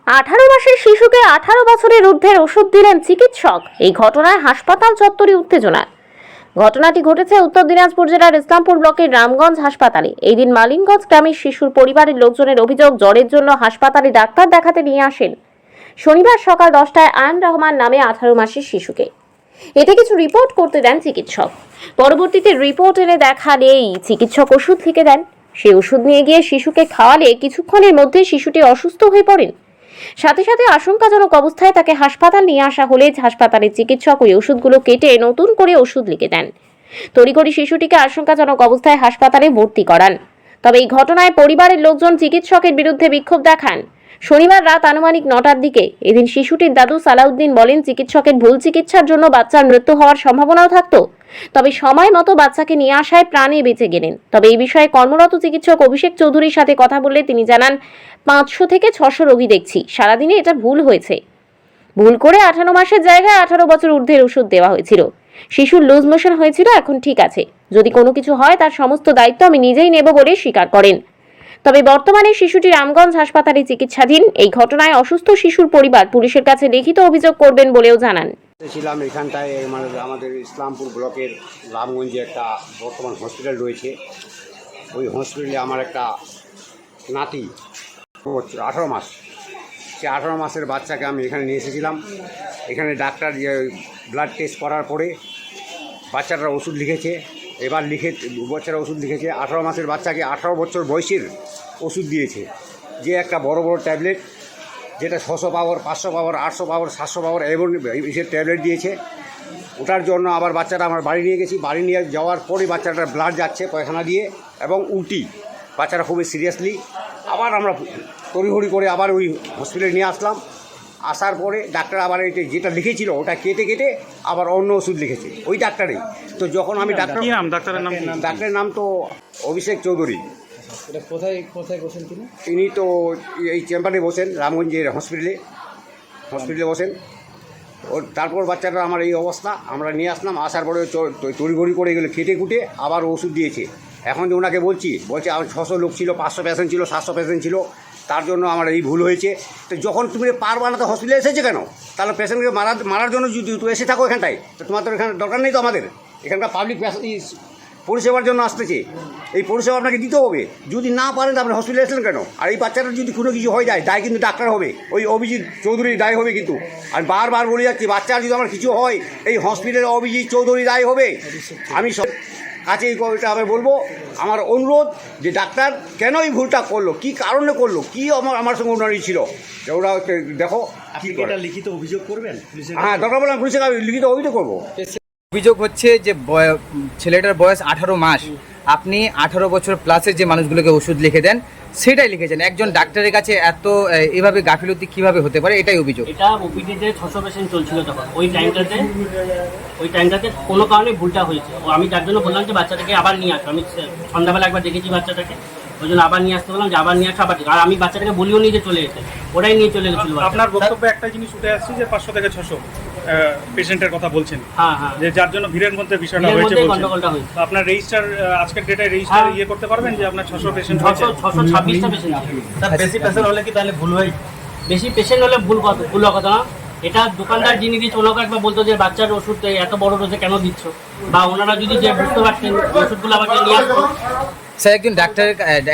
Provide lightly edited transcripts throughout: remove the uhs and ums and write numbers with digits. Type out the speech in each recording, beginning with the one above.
18 মাসের শিশুকে 18 বছরের ঊর্ধ্বের ওষুধ দিলেন চিকিৎসক। এই ঘটনায় হাসপাতাল চত্বরে উত্তেজনা। ঘটনাটি ঘটেছে উত্তর দিনাজপুর জেলার ইসলামপুর ব্লকের রামগঞ্জ হাসপাতালে। এই দিন মালিনগঞ্জ গ্রামের শিশুর পরিবারের লোকজনের অভিযোগ, জ্বরের জন্য হাসপাতালে ডাক্তার দেখাতে নিয়ে আসেন শনিবার সকাল 10টায় আয়ন রহমান নামে 18 মাসের শিশুকে। এতে কিছু রিপোর্ট করতে দেন চিকিৎসক। পরবর্তীতে রিপোর্ট এনে দেখালেই চিকিৎসক ওষুধ লিখে দেন। সেই ওষুধ নিয়ে গিয়ে শিশুকে খাওয়ালে কিছুক্ষণের মধ্যে শিশুটি অসুস্থ হয়ে পড়েন। সাথে সাথে আশঙ্কাজনক অবস্থায় তাকে হাসপাতাল নিয়ে আসা হলে হাসপাতালের চিকিৎসক ওই ওষুধগুলো কেটে নতুন করে ওষুধ লিখে দেন। তড়িঘড়ি শিশুটিকে আশঙ্কাজনক অবস্থায় হাসপাতালে ভর্তি করান। তবে এই ঘটনায় পরিবারের লোকজন চিকিৎসকের বিরুদ্ধে বিক্ষোভ দেখান। শনিবার রাত আনুমানিক 9টার দিকে এদিন শিশুটির দাদু সালাউদ্দিন বলেন, চিকিৎসকের ভুল চিকিৎসার জন্য বাচ্চার মৃত্যু হওয়ার সম্ভাবনাও থাকতো, তবে সময় মতো বাচ্চাকে নিয়ে আসায় প্রাণে বেঁচে গেলেন। তবে এই বিষয়ে কর্মরত চিকিৎসক অভিষেক চৌধুরীর সাথে কথা বললে তিনি জানান, 500 থেকে 600 রোগী দেখছি, সারাদিনে এটা ভুল হয়েছে। ভুল করে 18 মাসের জায়গায় 18 বছর ঊর্ধ্বের ওষুধ দেওয়া হয়েছিল। শিশুর লুজ মোশন হয়েছিল, এখন ঠিক আছে। যদি কোনো কিছু হয় তার সমস্ত দায়িত্ব আমি নিজেই নেব বলে স্বীকার করেন। তবে বর্তমানে শিশুটি রামগঞ্জ হাসপাতালে চিকিৎসাধীন। এই ঘটনায় অসুস্থ শিশুর পরিবার পুলিশের কাছে লিখিত অভিযোগ করবেন বলেও জানান। ছিলাম এখানটায় আমাদের ইসলামপুর ব্লকের রামগঞ্জে একটা বর্তমান হসপিটাল রয়েছে। ওই হসপিটালে আমার একটা নাতি 18 মাস, সে 18 মাসের বাচ্চাকে আমি এখানে নিয়ে এসেছিলাম। এখানে ডাক্তার ব্লাড টেস্ট করার পরে বাচ্চাটার ওষুধ লিখেছে। এবার বাচ্চারা ওষুধ লিখেছে 18 মাসের বাচ্চাকে 18 বছর বয়সের ওষুধ দিয়েছে, যে একটা বড় বড় ট্যাবলেট, যেটা 600 পাওয়ার, 500 পাওয়ার, 800 পাওয়ার, 700 পাওয়ার এবং এসে ট্যাবলেট দিয়েছে। ওটার জন্য আবার বাচ্চাটা আমার বাড়ি নিয়ে গেছি। বাড়ি নিয়ে যাওয়ার পরে বাচ্চাটার ব্লাড যাচ্ছে পায়খানা দিয়ে এবং উল্টি। বাচ্চাটা খুবই সিরিয়াসলি। আবার আমরা তড়িঘড়ি করে আবার ওই হসপিটালে নিয়ে আসলাম। আসার পরে ডাক্তার আবার যেটা লিখেছিল ওটা কেটে কেটে আবার অন্য ওষুধ লিখেছে ওই ডাক্তারই। তো যখন আমি ডাক্তারের নাম তো অভিষেক চৌধুরী। কোথায় বসেন তিনি তো এই চেম্বারে বসেন, রামগঞ্জের হসপিটালে বসেন। তারপর বাচ্চাটা আমার এই অবস্থা, আমরা নিয়ে আসলাম। আসার পরে তড়িঘড়ি করে এগুলো কেটে কুটে আবার ওষুধ দিয়েছে। এখন যে ওনাকে বলছে আমার 600 লোক ছিল, 500 পেশেন্ট ছিল, 700 পেশেন্ট ছিল, তার জন্য আমার এই ভুল হয়েছে। তো যখন তুমি পারবা না তো হসপিটালে এসেছে কেন? তাহলে পেশেন্টকে মারার জন্য যদি তুমি এসে থাকো এখানটায়, তো তোমার তো এখানে দরকার নেই। তো আমাদের এখানকার পাবলিক পরিষেবার জন্য আসতেছে, এই পরিষেবা আপনাকে দিতে হবে। যদি না পারেন আপনি হসপিটালে এসলেন কেন? আর এই বাচ্চাটার যদি কোনো কিছু হয়ে যায়, দায় কিন্তু ডাক্তার হবে, ওই অভিজিৎ চৌধুরীর দায় হবে। কিন্তু আমি বারবার বলে যাচ্ছি, বাচ্চার যদি আমার কিছু হয় এই হসপিটালে অভিজিৎ চৌধুরী দায় হবে। আমি সব কাছে এই কথাটা আমি বলবো, আমার অনুরোধ যে ডাক্তার কেন এই ভুলটা করলো, কী কারণে করলো, কী আমার সঙ্গে উন্নয়ন ছিল, ওরা দেখো। এটা লিখিত অভিযোগ করবেন? হ্যাঁ, দরকার বলে আমি পুলিশের লিখিত অভিযোগ করবো। অভিযোগ হচ্ছে যে ছেলেটার বয়স 18 মাস, আপনি 18 বছর প্লাসের যে মানুষগুলোকে ওষুধ লিখে দেন সেটাই লিখেছেন। একজন ডাক্তারের কাছে এত এভাবে গাফিলতি কিভাবে হতে পারে, এটাই অভিযোগ। এটা ওপিডিতে 600 পেশেন্ট চলছিল তখন। ওই টাইমটাতে কোনো কারণে ভুলটা হয়েছে। আমি যার জন্য বললাম যে বাচ্চাটাকে আবার নিয়ে আসো। আমি সন্ধ্যাবেলা একবার দেখেছি বাচ্চাটাকে, ওই জন্য আবার নিয়ে আসতে বললাম যে আবার নিয়ে আসো আবার। আর আমি বাচ্চাটাকে বলিও নি যে চলে যেতে, ওরাই নিয়ে চলে গেছিল। আপনার বক্তব্যে একটা জিনিস উঠে আসছে যে 500 থেকে 600 পেশেন্টের কথা বলছেন। হ্যাঁ, যে যার জন্য ভিড়ের মধ্যে বিষয়টা হয়েছে গন্ডগোলটা হয়েছে। আপনার রেজিস্টার আজকের ডেটায় রেজিস্টার ইয়ে করতে পারবেন যে আপনার 600 পেশেন্ট হয়েছে? 626টা পেশেন্ট। বেশি পেশেন্ট হলে কি তাহলে ভুল হয়? বেশি পেশেন্ট হলে ভুল কথা না। এটা দোকানদার যিনি দিচ্ছে ওনাকে একবার বলতো যে বাচ্চার ওষুধ এত বড় ডোজে কেন দিচ্ছ, বা ওনারা যদি যে বুঝতে পারতেন ওষুধগুলো আবার নিয়ে আসতো। স্যার,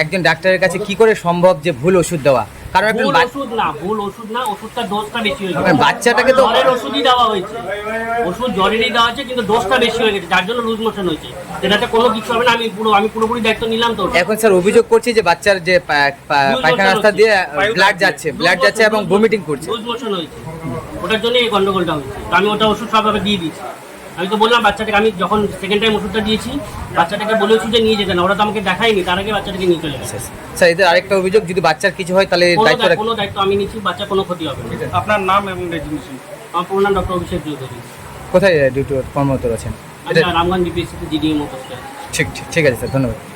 একজন ডাক্তারের কাছে কি করে সম্ভব যে ভুল ওষুধ দেওয়া? কারণ ভুল ওষুধ না, ওষুধটা ডোজটা বেশি হয়ে গেছে। বাচ্চাটাকে তো জ্বরের ওষুধই দেওয়া হয়েছে, ওষুধ জ্বরেরই দেওয়া হয়েছে, কিন্তু ডোজটা বেশি হয়ে গেছে, যার জন্য লুজ মোশন হয়েছে। এটাতে কোনো কিছু হবে না। আমি পুরোপুরি দায়িত্ব নিলাম। তো এখন স্যার অভিযোগ করছি যে বাচ্চার যে পায়খানা রাস্তা দিয়ে ব্লাড যাচ্ছে এবং ভমিটিং করছে, লুজ মোশন হয়েছে, ওটার জন্য এই গন্ডগোলটা হয়েছে। তো আমি ওটা ওষুধ সবভাবে দিয়ে দিয়েছি। আমি তো বললাম বাচ্চাটাকে, আমি যখন সেকেন্ড টাইম ওষুধটা দিয়েছি বাচ্চাটাকে বলেছি যে নিয়ে যেতে না, ওরা তো আমাকে দেখায়নি, তার আগে বাচ্চাটাকে নিয়ে চলে গেছে। স্যার, এদের আরেকটা অভিযোগ, যদি বাচ্চার কিছু হয় তাহলে কোনো দায়িত্ব আমি নিচ্ছি, বাচ্চার কোনো ক্ষতি হবে না। আপনার নাম এবং রেজিগনেশন? আমার পুরো নাম ডক্টর অভিষেক চৌধুরী। কোথায় ডিউটি কর্মরত আছেন? রামগঞ্জ ডিপিএসসিতে জিডিএম অফিসে। ঠিক আছে স্যার, ধন্যবাদ।